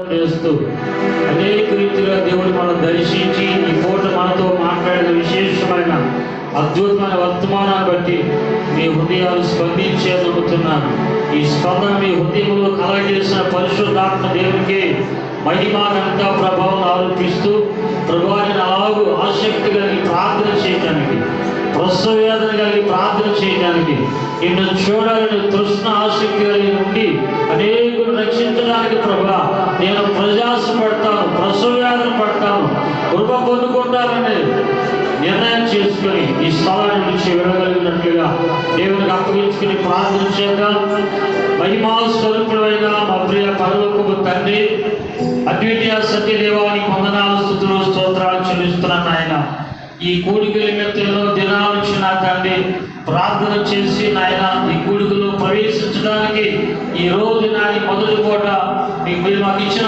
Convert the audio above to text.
చేస్తూ అనేక రీతిగా దేవుడు మనం దర్శించి ఈ పూట మనతో మాట్లాడిన విశేషమైన అద్భుతమైన వర్తమానాన్ని బట్టి మీ హృదయాలు స్పందించే నమ్ముతున్నాను. ఈ స్పందన మీ హృదయంలో కలగజేసిన పరిశుద్ధాత్మ దేవునికి మహిమానంతా ప్రభావం ఆరోపిస్తూ ప్రభువాన్ని అలాగూ ఆసక్తి కలిగి ప్రార్థన చేయడానికి, ప్రసవ వేదన కలిగి ప్రార్థన చేయడానికి, నిన్ను చూడాలని తృష్ణ ఆసక్తి కలిగి ఉండి అనేకులు రక్షించడానికి ప్రభా నేను ప్రయాసపడతాను, ప్రసవ వేదన పడతాను, కృప పొందుకుంటానని నిర్ణయం చేసుకుని ఈ స్థలాన్ని నుంచి వెళ్ళగలిగినట్లుగా దేవునికి అప్పగించుకుని ప్రార్థన చేద్దాం. మహిమా స్వరూపుడైన మా ప్రియ పరలోకపు తండ్రి, అద్వితీయ సత్యదేవానికి వందనాలు, స్తుతులు, స్తోత్రాలు చెల్లిస్తున్నాను. ఆయన ఈ కూడికల నిమిత్తంలో దినాల నుంచి నా తండ్రి ప్రార్థన చేసి నాయన ఈ కూడికలో ప్రవేశించడానికి ఈ రోజు నాని మొదటి పూట మీకు మాకు ఇచ్చిన